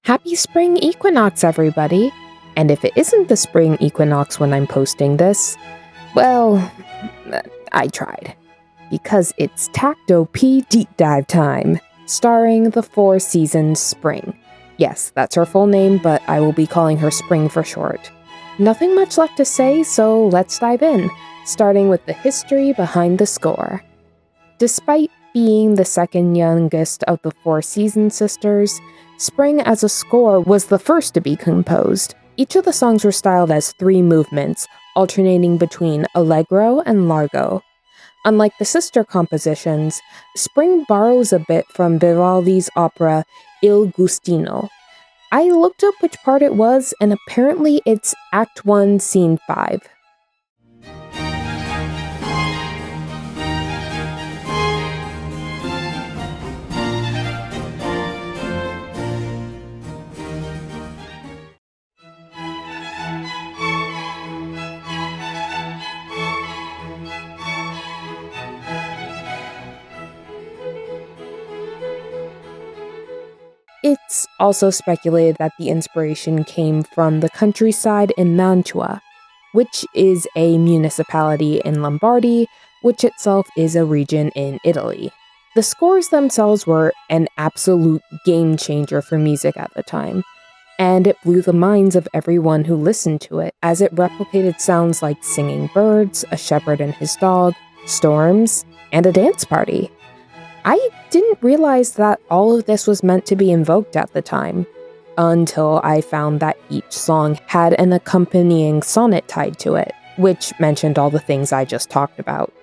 Happy spring equinox, everybody! And if it isn't the spring equinox when I'm posting this, well, I tried. Because it's Tacto P Deep Dive time, starring the Four Seasons Spring. Yes, that's her full name, but I will be calling her Spring for short. Nothing much left to say, so let's dive in, starting with the history behind the score. Despite being the second youngest of the Four Seasons sisters, Spring as a score was the first to be composed. Each of the songs were styled as 3 movements, alternating between allegro and largo. Unlike the sister compositions, Spring borrows a bit from Vivaldi's opera Il Gustino. I looked up which part it was, and apparently it's Act 1, Scene 5. It's also speculated that the inspiration came from the countryside in Mantua, which is a municipality in Lombardy, which itself is a region in Italy. The scores themselves were an absolute game changer for music at the time, and it blew the minds of everyone who listened to it, as it replicated sounds like singing birds, a shepherd and his dog, storms, and a dance party. I didn't realize that all of this was meant to be invoked at the time, until I found that each song had an accompanying sonnet tied to it, which mentioned all the things I just talked about.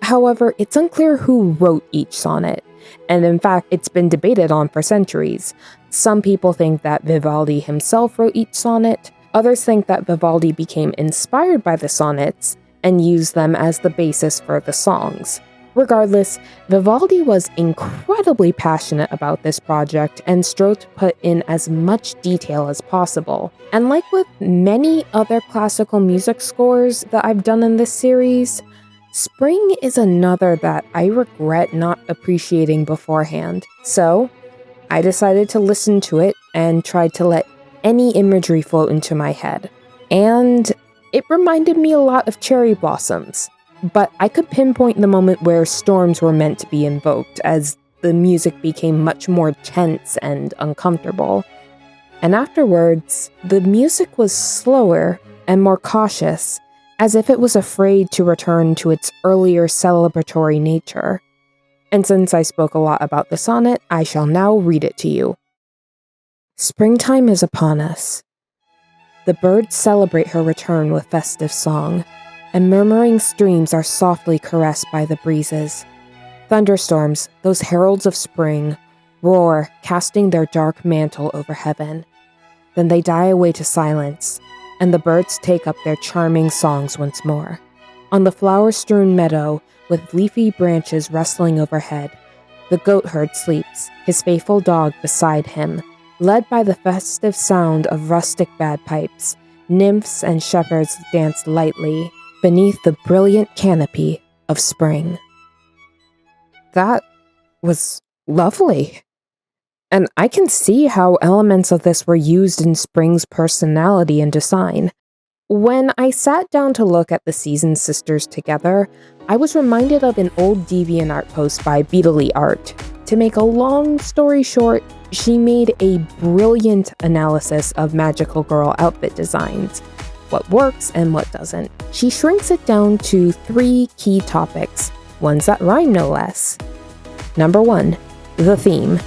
However, it's unclear who wrote each sonnet, and in fact, it's been debated on for centuries. Some people think that Vivaldi himself wrote each sonnet, others think that Vivaldi became inspired by the sonnets and used them as the basis for the songs. Regardless, Vivaldi was incredibly passionate about this project and strove to put in as much detail as possible. And like with many other classical music scores that I've done in this series, Spring is another that I regret not appreciating beforehand. So, I decided to listen to it and tried to let any imagery float into my head. And it reminded me a lot of cherry blossoms. But I could pinpoint the moment where storms were meant to be invoked, as the music became much more tense and uncomfortable. And afterwards, the music was slower and more cautious, as if it was afraid to return to its earlier celebratory nature. And since I spoke a lot about the sonnet, I shall now read it to you. Springtime is upon us. The birds celebrate her return with festive song, and murmuring streams are softly caressed by the breezes. Thunderstorms, those heralds of spring, roar, casting their dark mantle over heaven. Then they die away to silence, and the birds take up their charming songs once more. On the flower-strewn meadow, with leafy branches rustling overhead, the goatherd sleeps, his faithful dog beside him. Led by the festive sound of rustic bagpipes, nymphs and shepherds dance lightly beneath the brilliant canopy of spring. That was lovely. And I can see how elements of this were used in Spring's personality and design. When I sat down to look at the Season sisters together, I was reminded of an old DeviantArt post by Beedalee Art. To make a long story short, she made a brilliant analysis of magical girl outfit designs, what works and what doesn't. She shrinks it down to 3 key topics, ones that rhyme no less. Number 1, the theme.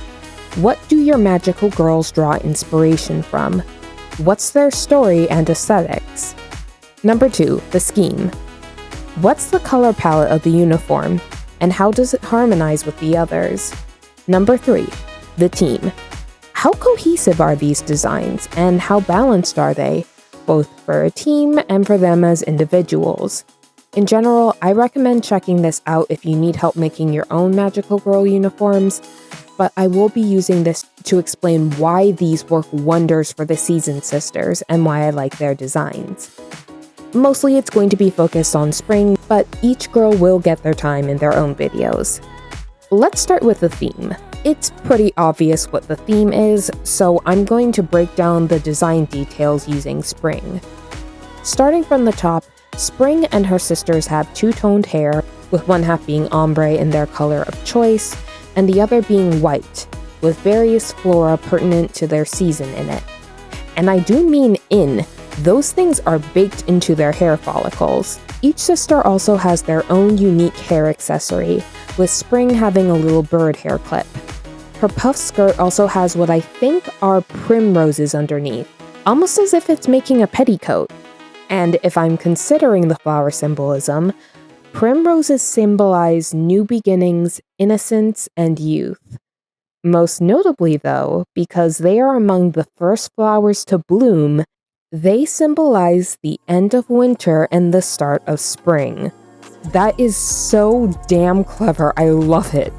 What do your magical girls draw inspiration from? What's their story and aesthetics? Number 2, the scheme. What's the color palette of the uniform, and how does it harmonize with the others? Number 3, the team. How cohesive are these designs, and how balanced are they, both for a team and for them as individuals? In general, I recommend checking this out if you need help making your own magical girl uniforms, but I will be using this to explain why these work wonders for the Season sisters and why I like their designs. Mostly it's going to be focused on Spring, but each girl will get their time in their own videos. Let's start with the theme. It's pretty obvious what the theme is, so I'm going to break down the design details using Spring. Starting from the top, Spring and her sisters have two-toned hair, with one half being ombre in their color of choice, and the other being white, with various flora pertinent to their season in it. And I do mean in. Those things are baked into their hair follicles. Each sister also has their own unique hair accessory, with Spring having a little bird hair clip. Her puff skirt also has what I think are primroses underneath, almost as if it's making a petticoat. And if I'm considering the flower symbolism, primroses symbolize new beginnings, innocence, and youth. Most notably, though, because they are among the first flowers to bloom, they symbolize the end of winter and the start of spring. That is so damn clever, I love it.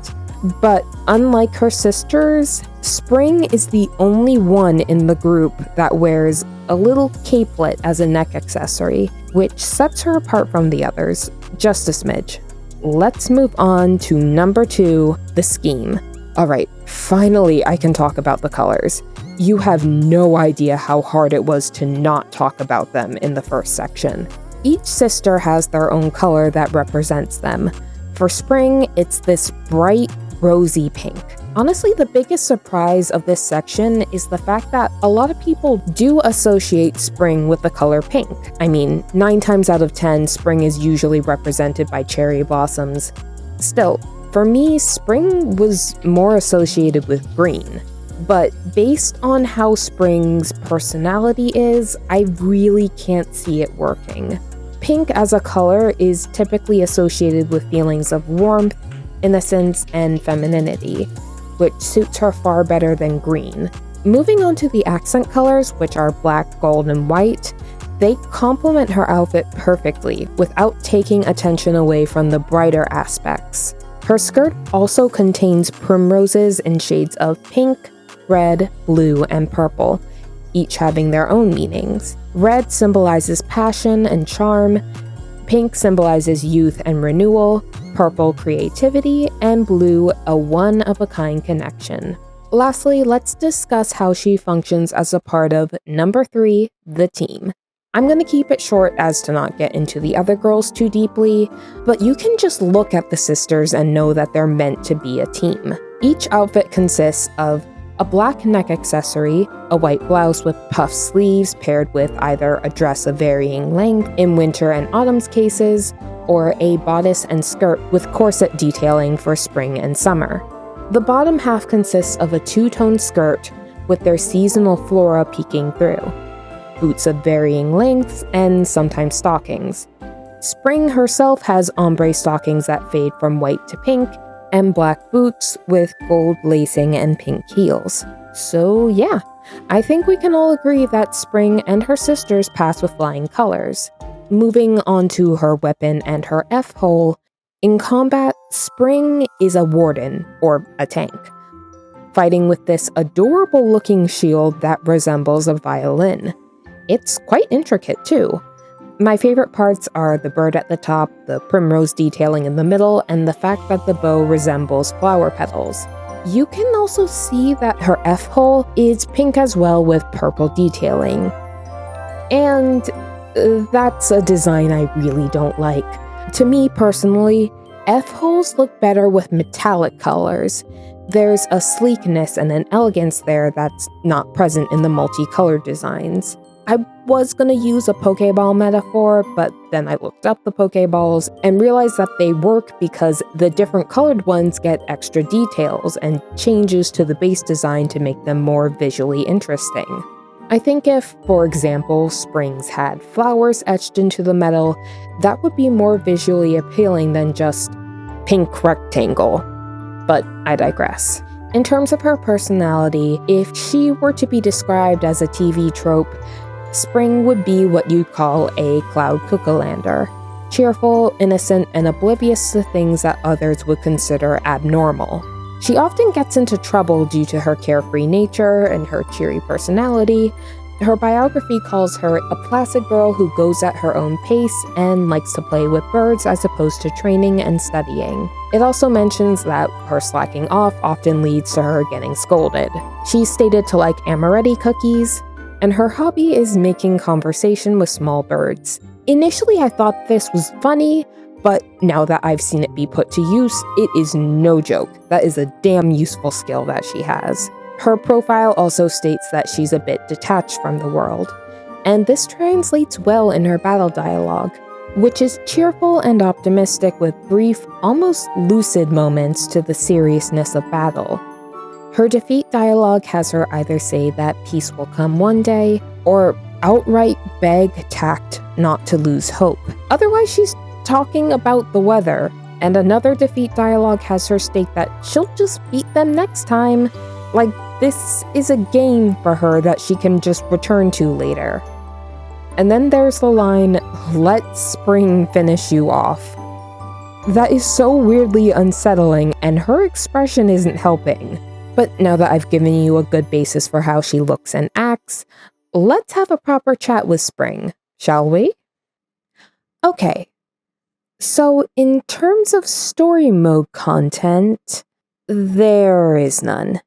But unlike her sisters, Spring is the only one in the group that wears a little capelet as a neck accessory, which sets her apart from the others, just a smidge. Let's move on to number 2, the scheme. Alright, finally I can talk about the colors. You have no idea how hard it was to not talk about them in the first section. Each sister has their own color that represents them. For Spring, it's this bright, rosy pink. Honestly, the biggest surprise of this section is the fact that a lot of people do associate Spring with the color pink. I mean, 9 times out of 10, Spring is usually represented by cherry blossoms. Still, for me, Spring was more associated with green. But based on how Spring's personality is, I really can't see it working. Pink as a color is typically associated with feelings of warmth, innocence, and femininity, which suits her far better than green. Moving on to the accent colors, which are black, gold, and white, they complement her outfit perfectly without taking attention away from the brighter aspects. Her skirt also contains primroses in shades of pink, red, blue, and purple, each having their own meanings. Red symbolizes passion and charm, pink symbolizes youth and renewal, purple creativity, and blue a one-of-a-kind connection. Lastly, let's discuss how she functions as a part of number 3, the team. I'm gonna keep it short as to not get into the other girls too deeply, but you can just look at the sisters and know that they're meant to be a team. Each outfit consists of a black neck accessory, a white blouse with puffed sleeves paired with either a dress of varying length in winter and autumn's cases, or a bodice and skirt with corset detailing for spring and summer. The bottom half consists of a two-tone skirt with their seasonal flora peeking through, boots of varying lengths, and sometimes stockings. Spring herself has ombre stockings that fade from white to pink, and black boots with gold lacing and pink heels. So yeah, I think we can all agree that Spring and her sisters pass with flying colors. Moving on to her weapon and her F-hole, in combat, Spring is a warden, or a tank, fighting with this adorable-looking shield that resembles a violin. It's quite intricate too. My favorite parts are the bird at the top, the primrose detailing in the middle, and the fact that the bow resembles flower petals. You can also see that her F-hole is pink as well with purple detailing. And that's a design I really don't like. To me personally, F-holes look better with metallic colors. There's a sleekness and an elegance there that's not present in the multicolored designs. I was gonna use a Pokeball metaphor, but then I looked up the Pokeballs and realized that they work because the different colored ones get extra details and changes to the base design to make them more visually interesting. I think if, for example, Springs had flowers etched into the metal, that would be more visually appealing than just pink rectangle. But I digress. In terms of her personality, if she were to be described as a TV trope, Spring would be what you'd call a Cloud Cuckoo-lander. Cheerful, innocent, and oblivious to things that others would consider abnormal. She often gets into trouble due to her carefree nature and her cheery personality. Her biography calls her a placid girl who goes at her own pace and likes to play with birds as opposed to training and studying. It also mentions that her slacking off often leads to her getting scolded. She's stated to like amaretti cookies, and her hobby is making conversation with small birds. Initially, I thought this was funny, but now that I've seen it be put to use, it is no joke. That is a damn useful skill that she has. Her profile also states that she's a bit detached from the world, and this translates well in her battle dialogue, which is cheerful and optimistic with brief, almost lucid moments to the seriousness of battle. Her defeat dialogue has her either say that peace will come one day, or outright beg Tact not to lose hope. Otherwise, she's talking about the weather, and another defeat dialogue has her state that she'll just beat them next time. Like, this is a game for her that she can just return to later. And then there's the line, "Let spring finish you off." That is so weirdly unsettling, and her expression isn't helping. But now that I've given you a good basis for how she looks and acts, let's have a proper chat with Spring, shall we? Okay, so in terms of story mode content, there is none.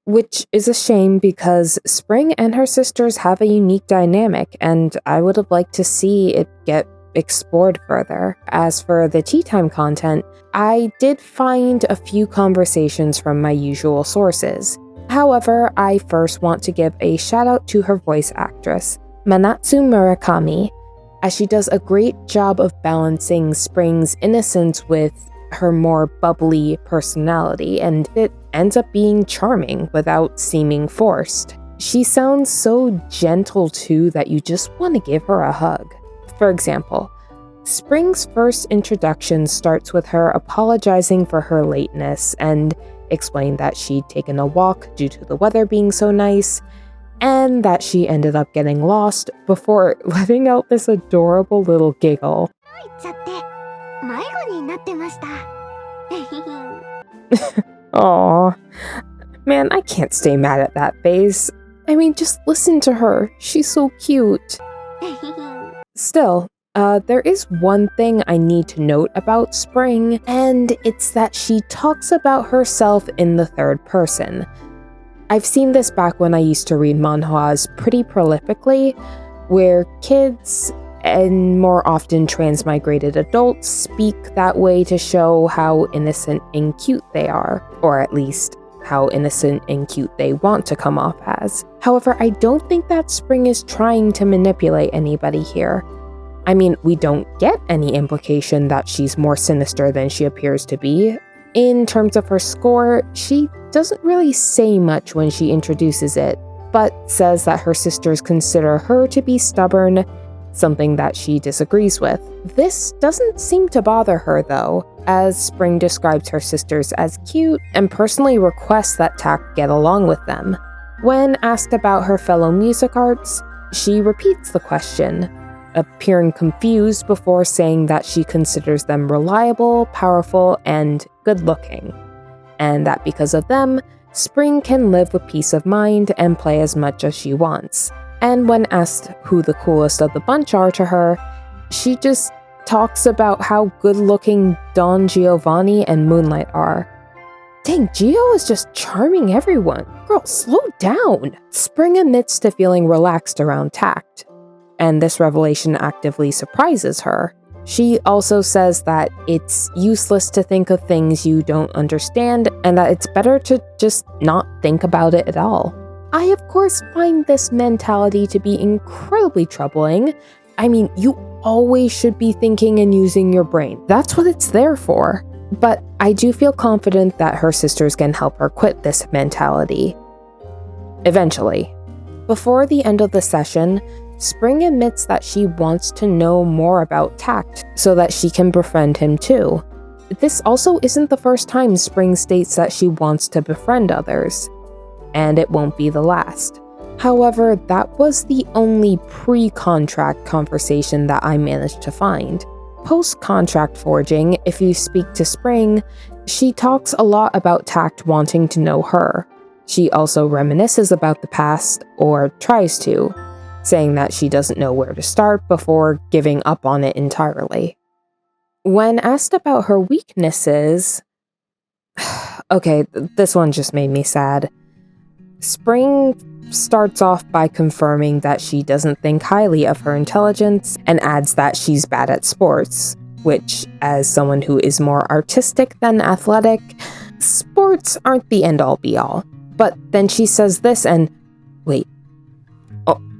Which is a shame because Spring and her sisters have a unique dynamic, and I would have liked to see it get explored further. As for the tea time content, I did find a few conversations from my usual sources. However, I first want to give a shout out to her voice actress, Manatsu Murakami, as she does a great job of balancing Spring's innocence with her more bubbly personality, and it ends up being charming without seeming forced. She sounds so gentle too that you just want to give her a hug. For example, Spring's first introduction starts with her apologizing for her lateness and explained that she'd taken a walk due to the weather being so nice, and that she ended up getting lost before letting out this adorable little giggle. Aww. Man, I can't stay mad at that face. I mean, just listen to her. She's so cute. Still, there is one thing I need to note about Spring, and it's that she talks about herself in the third person. I've seen this back when I used to read manhwas pretty prolifically, where kids and more often transmigrated adults speak that way to show how innocent and cute they are, or at least how innocent and cute they want to come off as. However, I don't think that Spring is trying to manipulate anybody here. I mean, we don't get any implication that she's more sinister than she appears to be. In terms of her score, she doesn't really say much when she introduces it, but says that her sisters consider her to be stubborn, something that she disagrees with. This doesn't seem to bother her though, as Spring describes her sisters as cute and personally requests that Tact get along with them. When asked about her fellow music arts, she repeats the question, appearing confused before saying that she considers them reliable, powerful, and good-looking, and that because of them, Spring can live with peace of mind and play as much as she wants. And when asked who the coolest of the bunch are to her, she just talks about how good-looking Don Giovanni and Moonlight are. Dang, Gio is just charming everyone. Girl, slow down. Spring admits to feeling relaxed around Tact, and this revelation actively surprises her. She also says that it's useless to think of things you don't understand, and that it's better to just not think about it at all. I, of course, find this mentality to be incredibly troubling. I mean, you always should be thinking and using your brain. That's what it's there for. But I do feel confident that her sisters can help her quit this mentality. Eventually. Before the end of the session, Spring admits that she wants to know more about Tact so that she can befriend him too. This also isn't the first time Spring states that she wants to befriend others, and it won't be the last. However, that was the only pre-contract conversation that I managed to find. Post-contract forging, if you speak to Spring, she talks a lot about Tact wanting to know her. She also reminisces about the past, or tries to. saying that she doesn't know where to start before giving up on it entirely. When asked about her weaknesses, okay, this one just made me sad. Spring starts off by confirming that she doesn't think highly of her intelligence and adds that she's bad at sports, which, as someone who is more artistic than athletic, sports aren't the end-all be-all. But then she says this and, wait,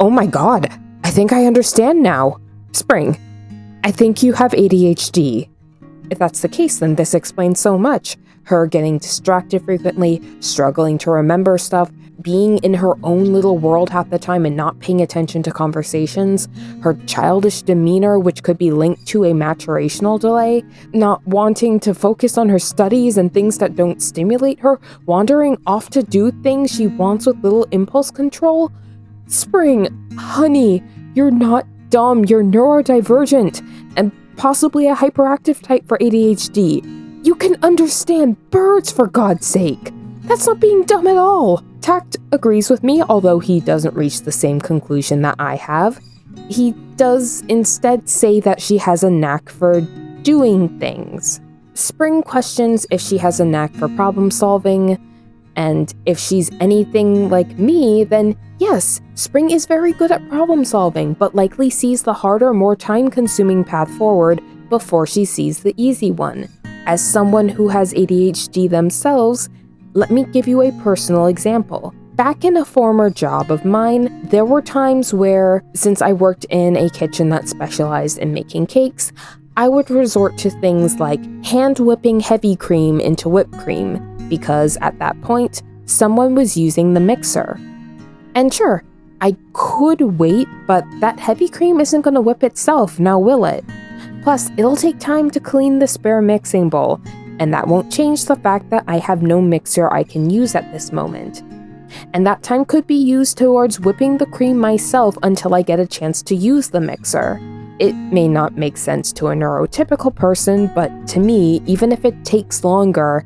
oh my god, I think I understand now. Spring, I think you have ADHD. If that's the case, then this explains so much. Her getting distracted frequently, struggling to remember stuff, being in her own little world half the time and not paying attention to conversations, her childish demeanor, which could be linked to a maturational delay, not wanting to focus on her studies and things that don't stimulate her, wandering off to do things she wants with little impulse control. Spring, honey, you're not dumb, you're neurodivergent, and possibly a hyperactive type for ADHD. You can understand birds, for God's sake. That's not being dumb at all. Tact agrees with me, although he doesn't reach the same conclusion that I have. He does instead say that she has a knack for doing things. Spring questions if she has a knack for problem solving, and if she's anything like me, then yes, Spring is very good at problem solving, but likely sees the harder, more time-consuming path forward before she sees the easy one. As someone who has ADHD themselves, let me give you a personal example. Back in a former job of mine, there were times where, since I worked in a kitchen that specialized in making cakes, I would resort to things like hand whipping heavy cream into whipped cream, because at that point, someone was using the mixer. And sure, I could wait, but that heavy cream isn't going to whip itself, now will it? Plus, it'll take time to clean the spare mixing bowl, and that won't change the fact that I have no mixer I can use at this moment. And that time could be used towards whipping the cream myself until I get a chance to use the mixer. It may not make sense to a neurotypical person, but to me, even if it takes longer,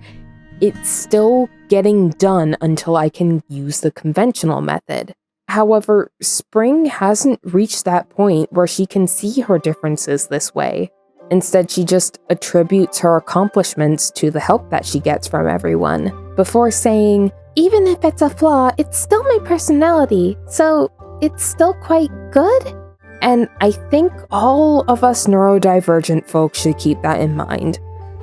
it's still getting done until I can use the conventional method. However, Spring hasn't reached that point where she can see her differences this way. Instead, she just attributes her accomplishments to the help that she gets from everyone, before saying, "Even if it's a flaw, it's still my personality, so it's still quite good?" And I think all of us neurodivergent folks should keep that in mind.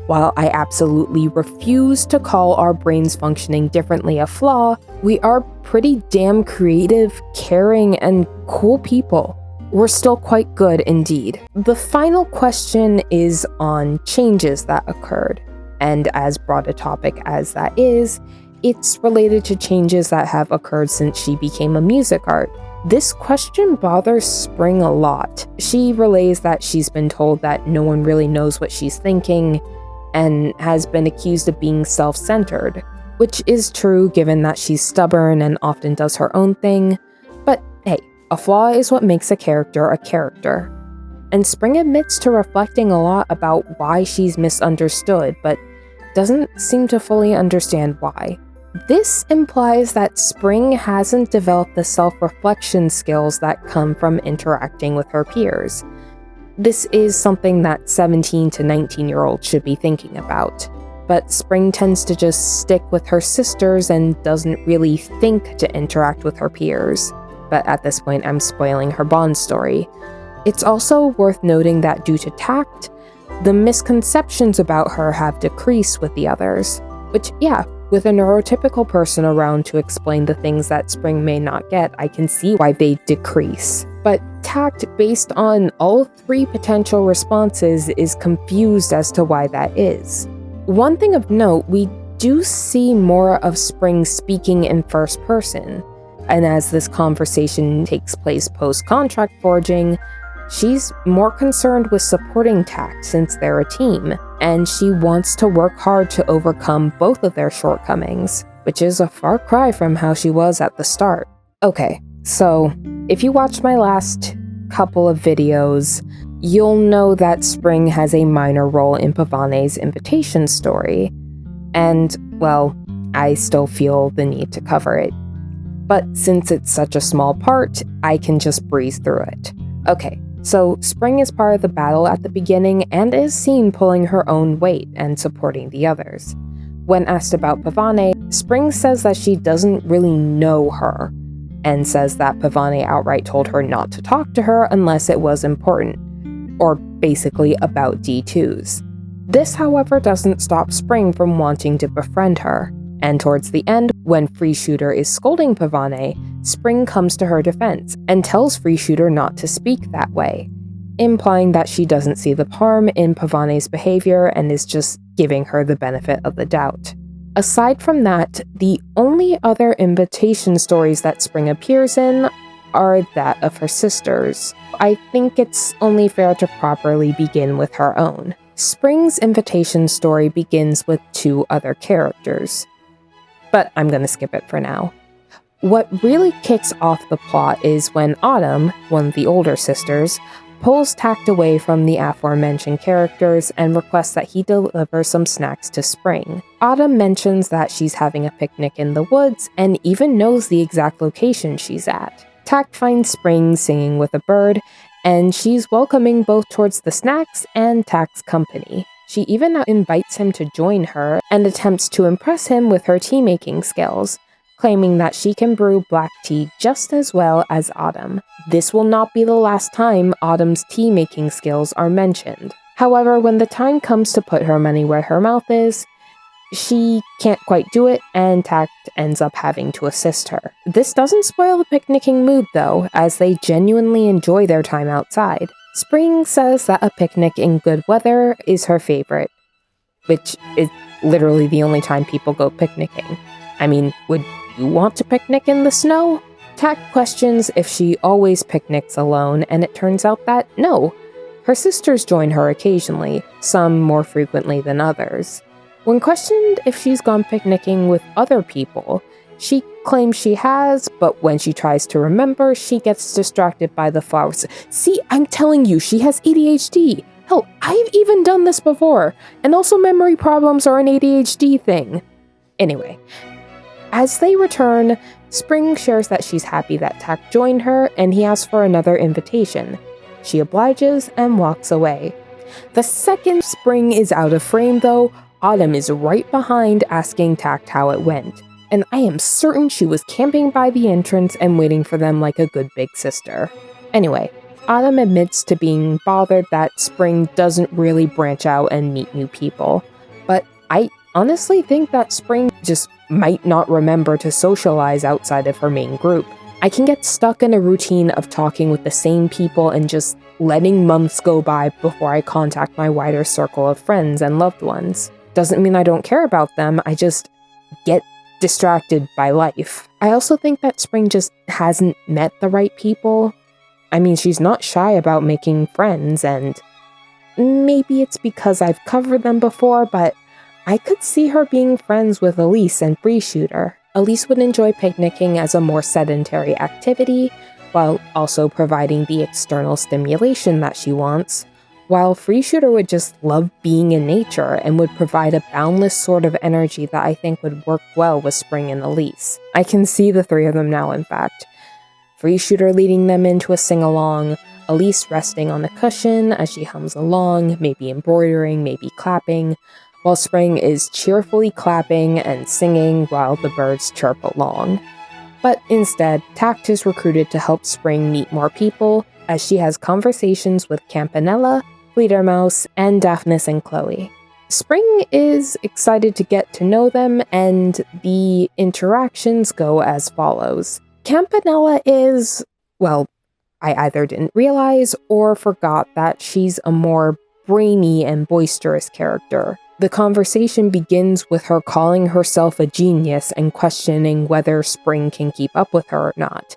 While I absolutely refuse to call our brains functioning differently a flaw, we are pretty damn creative, caring, and cool people. We're still quite good indeed. The final question is on changes that occurred. And as broad a topic as that is, it's related to changes that have occurred since she became a music art. This question bothers Spring a lot. She relays that she's been told that no one really knows what she's thinking, and has been accused of being self-centered, which is true given that she's stubborn and often does her own thing, but hey, a flaw is what makes a character. And Spring admits to reflecting a lot about why she's misunderstood, but doesn't seem to fully understand why. This implies that Spring hasn't developed the self-reflection skills that come from interacting with her peers. This is something that 17 to 19-year-olds should be thinking about. But Spring tends to just stick with her sisters and doesn't really think to interact with her peers. But at this point, I'm spoiling her Bond story. It's also worth noting that due to tact, the misconceptions about her have decreased with the others. Which, yeah, with a neurotypical person around to explain the things that Spring may not get, I can see why they decrease. But tact based on all three potential responses is confused as to why that is. One thing of note, we do see more of Spring speaking in first person, and as this conversation takes place post-contract forging, she's more concerned with supporting tact since they're a team, and she wants to work hard to overcome both of their shortcomings, which is a far cry from how she was at the start. Okay, so if you watched my last couple of videos, you'll know that Spring has a minor role in Pavane's invitation story, and, well, I still feel the need to cover it. but since it's such a small part, I can just breeze through it. Okay, so Spring is part of the battle at the beginning and is seen pulling her own weight and supporting the others. When asked about Pavane, Spring says that she doesn't really know her, and says that Pavane outright told her not to talk to her unless it was important, or basically about D2s. This, however, doesn't stop Spring from wanting to befriend her, and towards the end, when Free Shooter is scolding Pavane, Spring comes to her defense and tells Free Shooter not to speak that way, implying that she doesn't see the harm in Pavane's behavior and is just giving her the benefit of the doubt. Aside from that, the only other invitation stories that Spring appears in are that of her sisters. I think it's only fair to properly begin with her own. Spring's invitation story begins with 2 other characters, but I'm gonna skip it for now. What really kicks off the plot is when Autumn, one of the older sisters, pulls Tact away from the aforementioned characters and requests that he deliver some snacks to Spring. Autumn mentions that she's having a picnic in the woods and even knows the exact location she's at. Tact finds Spring singing with a bird, and she's welcoming both towards the snacks and Tact's company. She even invites him to join her and attempts to impress him with her tea-making skills, claiming that she can brew black tea just as well as Autumn. This will not be the last time Autumn's tea-making skills are mentioned. However, when the time comes to put her money where her mouth is, she can't quite do it, and Tact ends up having to assist her. This doesn't spoil the picnicking mood though, as they genuinely enjoy their time outside. Spring says that a picnic in good weather is her favorite, which is literally the only time people go picnicking. I mean, would you want to picnic in the snow? Tact questions if she always picnics alone, and it turns out that no. Her sisters join her occasionally, some more frequently than others. When questioned if she's gone picnicking with other people, she claims she has, but when she tries to remember, she gets distracted by the flowers. See, I'm telling you, she has ADHD. Hell, I've even done this before, and also memory problems are an ADHD thing. Anyway, as they return, Spring shares that she's happy that Tact joined her, and he asks for another invitation. She obliges and walks away. The second Spring is out of frame though, Autumn is right behind asking Tact how it went, and I am certain she was camping by the entrance and waiting for them like a good big sister. Anyway, Autumn admits to being bothered that Spring doesn't really branch out and meet new people, but I honestly think that Spring just might not remember to socialize outside of her main group. I can get stuck in a routine of talking with the same people and just letting months go by before I contact my wider circle of friends and loved ones. Doesn't mean I don't care about them, I just get distracted by life. I also think that Spring just hasn't met the right people. I mean, she's not shy about making friends, and maybe it's because I've covered them before, but I could see her being friends with Elise and Free Shooter. Elise would enjoy picnicking as a more sedentary activity, while also providing the external stimulation that she wants, while Free Shooter would just love being in nature and would provide a boundless sort of energy that I think would work well with Spring and Elise. I can see the 3 of them now, in fact. Free Shooter leading them into a sing-along, Elise resting on a cushion as she hums along, maybe embroidering, maybe clapping, while Spring is cheerfully clapping and singing while the birds chirp along. But instead, Tact is recruited to help Spring meet more people, as she has conversations with Campanella, Fledermaus, and Daphnis and Chloe. Spring is excited to get to know them, and the interactions go as follows. Campanella is, well, I either didn't realize or forgot that she's a more brainy and boisterous character. The conversation begins with her calling herself a genius and questioning whether Spring can keep up with her or not.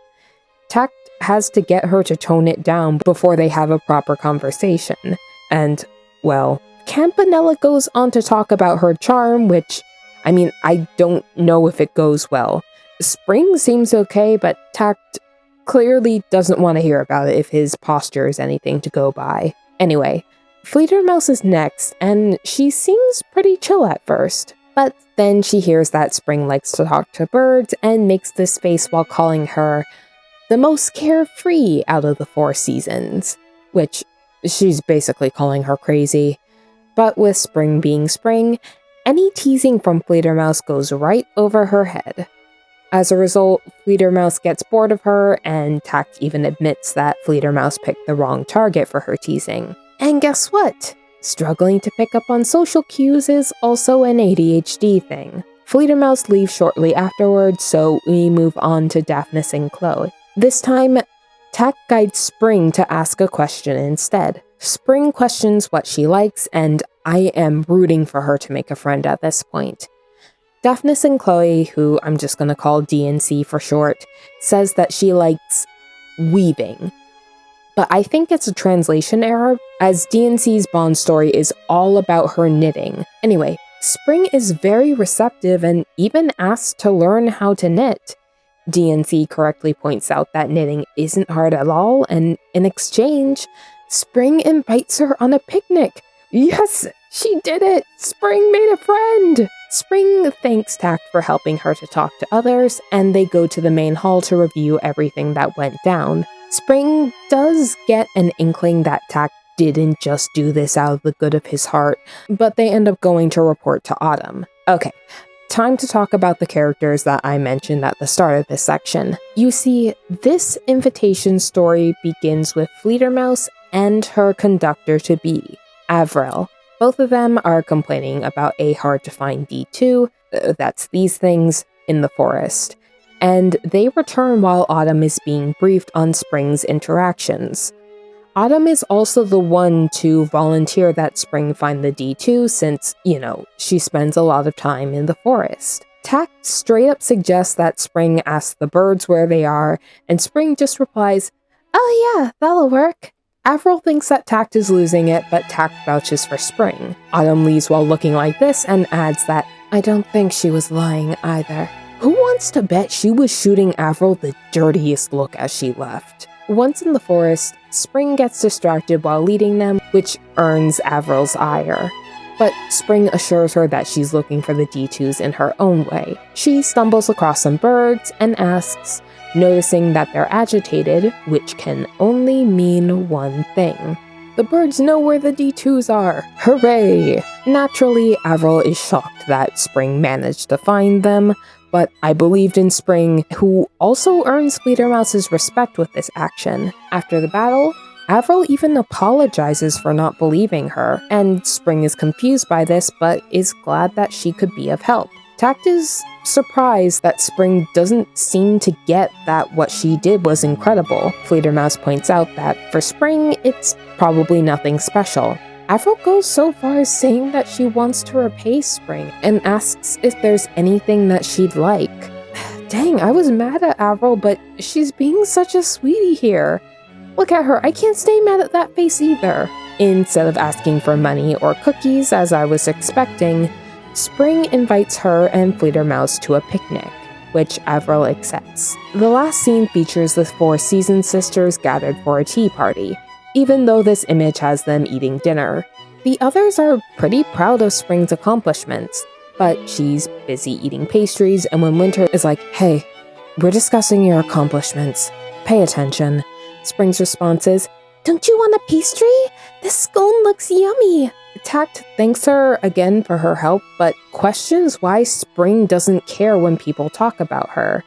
Tact has to get her to tone it down before they have a proper conversation. And, well, Campanella goes on to talk about her charm, which, I mean, I don't know if it goes well. Spring seems okay, but Tact clearly doesn't want to hear about it if his posture is anything to go by. Anyway, Fledermaus is next, and she seems pretty chill at first. But then she hears that Spring likes to talk to birds and makes this face while calling her the most carefree out of the 4 seasons, which she's basically calling her crazy. But with Spring being Spring, any teasing from Fledermaus goes right over her head. As a result, Fledermaus gets bored of her, and Tact even admits that Fledermaus picked the wrong target for her teasing. And guess what? Struggling to pick up on social cues is also an ADHD thing. Fledermaus leaves shortly afterwards, so we move on to Daphnis and Chloe. This time, Tact guides Spring to ask a question instead. Spring questions what she likes, and I am rooting for her to make a friend at this point. Daphnis and Chloe, who I'm just gonna call DNC for short, says that she likes weaving. But I think it's a translation error, as DNC's Bond story is all about her knitting. Anyway, Spring is very receptive and even asks to learn how to knit. DNC correctly points out that knitting isn't hard at all, and in exchange, Spring invites her on a picnic. Yes, she did it! Spring made a friend! Spring thanks Tact for helping her to talk to others, and they go to the main hall to review everything that went down. Spring does get an inkling that Tact didn't just do this out of the good of his heart, but they end up going to report to Autumn. Okay, time to talk about the characters that I mentioned at the start of this section. You see, this invitation story begins with Fledermaus and her conductor-to-be, Avril. Both of them are complaining about a hard-to-find D2, that's these things, in the forest. And they return while Autumn is being briefed on Spring's interactions. Autumn is also the one to volunteer that Spring find the D2 since, she spends a lot of time in the forest. Tact straight up suggests that Spring asks the birds where they are, and Spring just replies, "Oh yeah, that'll work." Avril thinks that Tact is losing it, but Tact vouches for Spring. Autumn leaves while looking like this and adds that, "I don't think she was lying either." Who wants to bet she was shooting Avril the dirtiest look as she left? Once in the forest, Spring gets distracted while leading them, which earns Avril's ire. But Spring assures her that she's looking for the D2s in her own way. She stumbles across some birds and asks, noticing that they're agitated, which can only mean one thing. The birds know where the D2s are! Hooray! Naturally, Avril is shocked that Spring managed to find them, but I believed in Spring, who also earns Fledermaus's respect with this action. After the battle, Avril even apologizes for not believing her, and Spring is confused by this but is glad that she could be of help. Tact is surprised that Spring doesn't seem to get that what she did was incredible. Fledermaus points out that for Spring, it's probably nothing special. Avril goes so far as saying that she wants to repay Spring and asks if there's anything that she'd like. Dang, I was mad at Avril, but she's being such a sweetie here. Look at her, I can't stay mad at that face either. Instead of asking for money or cookies as I was expecting, Spring invites her and Fledermaus to a picnic, which Avril accepts. The last scene features the 4 seasoned sisters gathered for a tea party, even though this image has them eating dinner. The others are pretty proud of Spring's accomplishments, but she's busy eating pastries, and when Winter is like, "Hey, we're discussing your accomplishments, pay attention," Spring's response is, "Don't you want a pastry? This scone looks yummy." Tact thanks her again for her help, but questions why Spring doesn't care when people talk about her.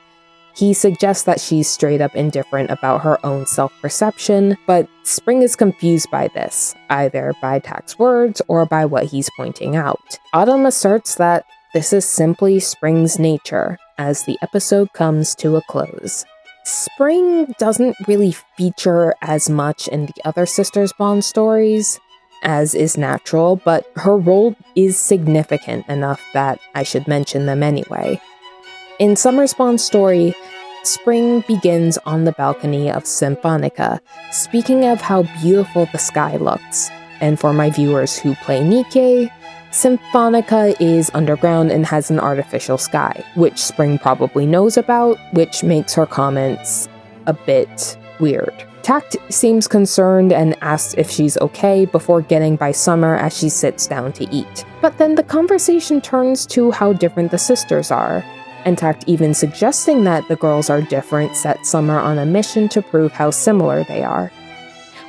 He suggests that she's straight up indifferent about her own self-perception, but Spring is confused by this, either by Tact's words or by what he's pointing out. Autumn asserts that this is simply Spring's nature, as the episode comes to a close. Spring doesn't really feature as much in the other Sisters Bond stories, as is natural, but her role is significant enough that I should mention them anyway. In Summer's Bond story, Spring begins on the balcony of Symphonica, speaking of how beautiful the sky looks. And for my viewers who play Nikkei, Symphonica is underground and has an artificial sky, which Spring probably knows about, which makes her comments a bit weird. Tact seems concerned and asks if she's okay before getting by Summer as she sits down to eat. But then the conversation turns to how different the sisters are, and Tact even suggesting that the girls are different sets Summer on a mission to prove how similar they are.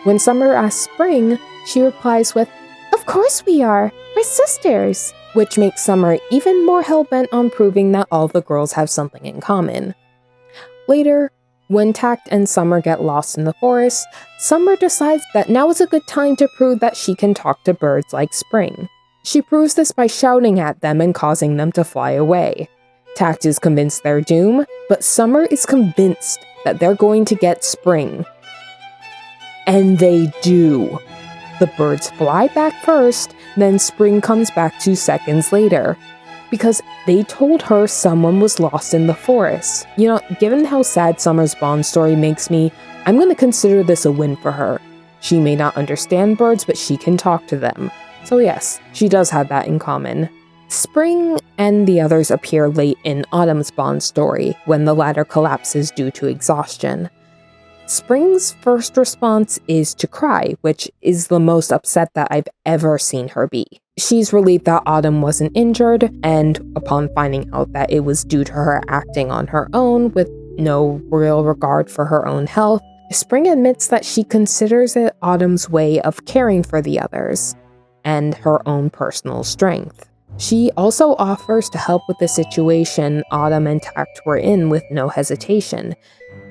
When Summer asks Spring, she replies with, "Of course we are, we're sisters," which makes Summer even more hell-bent on proving that all the girls have something in common. Later, when Tact and Summer get lost in the forest, Summer decides that now is a good time to prove that she can talk to birds like Spring. She proves this by shouting at them and causing them to fly away. Tact is convinced they're doomed, but Summer is convinced that they're going to get Spring. And they do. The birds fly back first, then Spring comes back 2 seconds later, because they told her someone was lost in the forest. You know, given how sad Summer's Bond story makes me, I'm going to consider this a win for her. She may not understand birds, but she can talk to them. So yes, she does have that in common. Spring and the others appear late in Autumn's Bond story, when the latter collapses due to exhaustion. Spring's first response is to cry, which is the most upset that I've ever seen her be. She's relieved that Autumn wasn't injured, and upon finding out that it was due to her acting on her own with no real regard for her own health, Spring admits that she considers it Autumn's way of caring for the others, and her own personal strength. She also offers to help with the situation Autumn and Tact were in with no hesitation,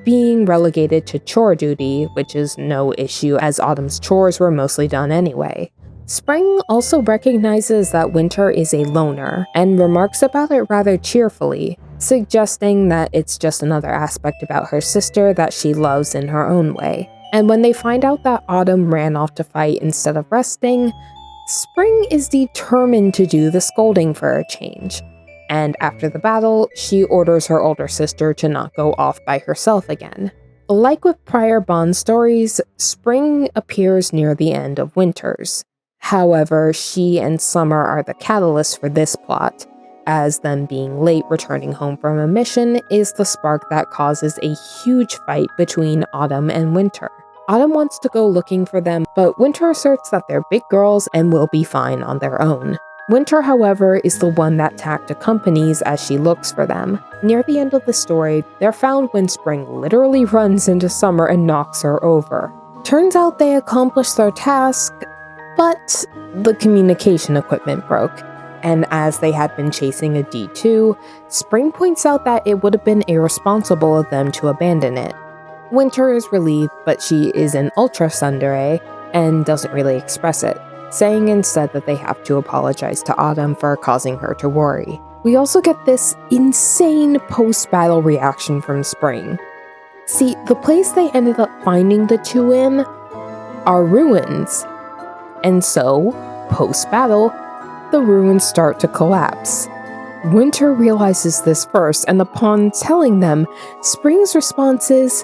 being relegated to chore duty, which is no issue as Autumn's chores were mostly done anyway. Spring also recognizes that Winter is a loner, and remarks about it rather cheerfully, suggesting that it's just another aspect about her sister that she loves in her own way. And when they find out that Autumn ran off to fight instead of resting, Spring is determined to do the scolding for a change. And after the battle, she orders her older sister to not go off by herself again. Like with prior Bond stories, Spring appears near the end of Winter's. However, she and Summer are the catalyst for this plot, as them being late returning home from a mission is the spark that causes a huge fight between Autumn and Winter. Autumn wants to go looking for them, but Winter asserts that they're big girls and will be fine on their own. Winter, however, is the one that Tact accompanies as she looks for them. Near the end of the story, they're found when Spring literally runs into Summer and knocks her over. Turns out they accomplished their task, but the communication equipment broke, and as they had been chasing a D2, Spring points out that it would have been irresponsible of them to abandon it. Winter is relieved, but she is an ultra tsundere and doesn't really express it, saying instead that they have to apologize to Autumn for causing her to worry. We also get this insane post-battle reaction from Spring. See, the place they ended up finding the two in are ruins. And so, post-battle, the ruins start to collapse. Winter realizes this first, and upon telling them, Spring's response is,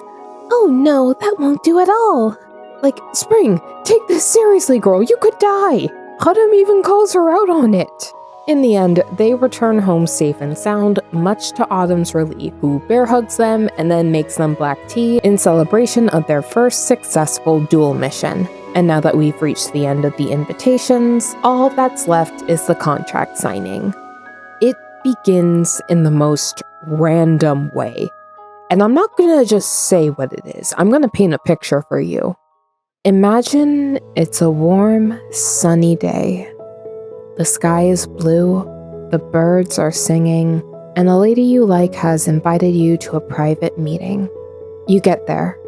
"Oh no, that won't do at all." Like, Spring, take this seriously, girl, you could die! Autumn even calls her out on it. In the end, they return home safe and sound, much to Autumn's relief, who bear hugs them and then makes them black tea in celebration of their first successful duel mission. And now that we've reached the end of the invitations, all that's left is the contract signing. It begins in the most random way. And I'm not gonna just say what it is, I'm gonna paint a picture for you. Imagine it's a warm, sunny day. The sky is blue, the birds are singing, and a lady you like has invited you to a private meeting. You get there,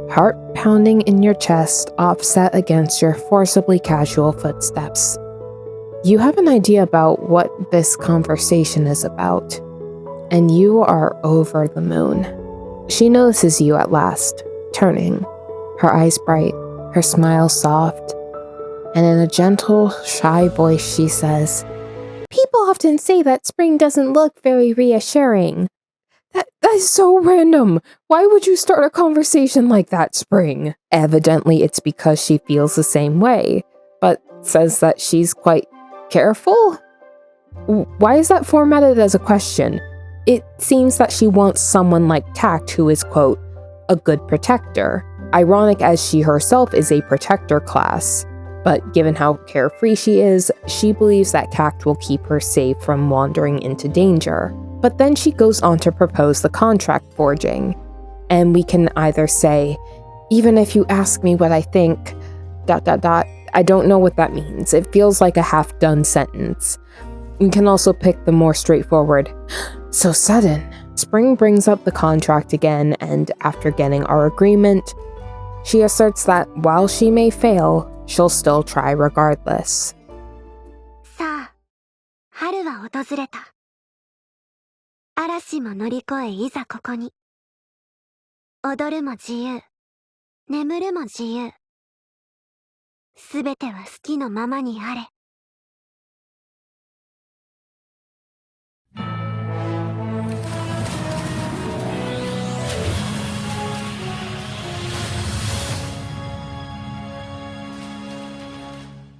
heart pounding in your chest, offset against your forcibly casual footsteps. You have an idea about what this conversation is about, and you are over the moon. She notices you at last, turning, her eyes bright, her smile soft, and in a gentle, shy voice she says, "People often say that Spring doesn't look very reassuring." That is so random. Why would you start a conversation like that, Spring? Evidently it's because she feels the same way, but says that she's quite careful? Why is that formatted as a question? It seems that she wants someone like Tact who is, quote, a good protector. Ironic as she herself is a protector class. But given how carefree she is, she believes that Cact will keep her safe from wandering into danger. But then she goes on to propose the contract forging. And we can either say, even if you ask me what I think, ... I don't know what that means. It feels like a half-done sentence. You can also pick the more straightforward, so sudden. Spring brings up the contract again, and after getting our agreement, she asserts that while she may fail, she'll still try regardless. さあ、春は訪れた。嵐も乗り越えいざここに。踊るも自由、眠るも自由。すべては好きのままにあれ。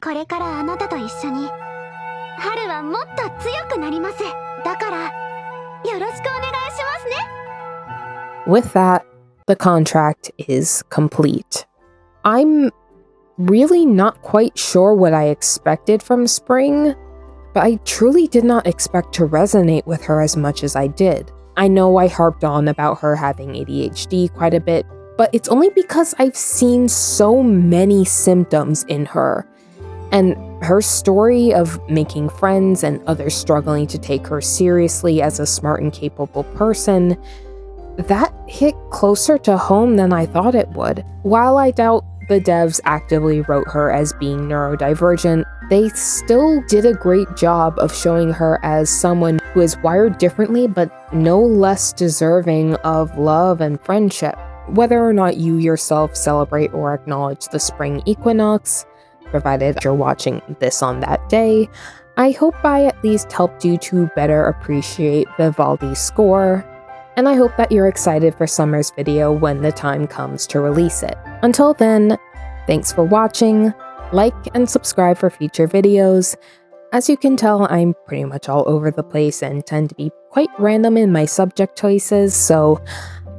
これからあなたと一緒に春はもっと強くなります。だからよろしくお願いしますね。With that, the contract is complete. I'm really not quite sure what I expected from Spring, but I truly did not expect to resonate with her as much as I did. I know I harped on about her having ADHD quite a bit, but it's only because I've seen so many symptoms in her. And her story of making friends and others struggling to take her seriously as a smart and capable person, that hit closer to home than I thought it would. While I doubt the devs actively wrote her as being neurodivergent, they still did a great job of showing her as someone who is wired differently but no less deserving of love and friendship. Whether or not you yourself celebrate or acknowledge the spring equinox, provided you're watching this on that day, I hope I at least helped you to better appreciate Vivaldi's score, and I hope that you're excited for summer's video when the time comes to release it. Until then, thanks for watching, like and subscribe for future videos. As you can tell, I'm pretty much all over the place and tend to be quite random in my subject choices, so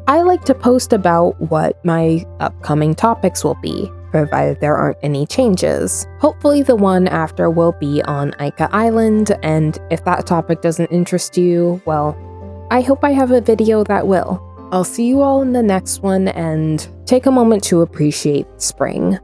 I like to post about what my upcoming topics will be, provided there aren't any changes. Hopefully the one after will be on Ica Island, and if that topic doesn't interest you, well, I hope I have a video that will. I'll see you all in the next one, and take a moment to appreciate spring.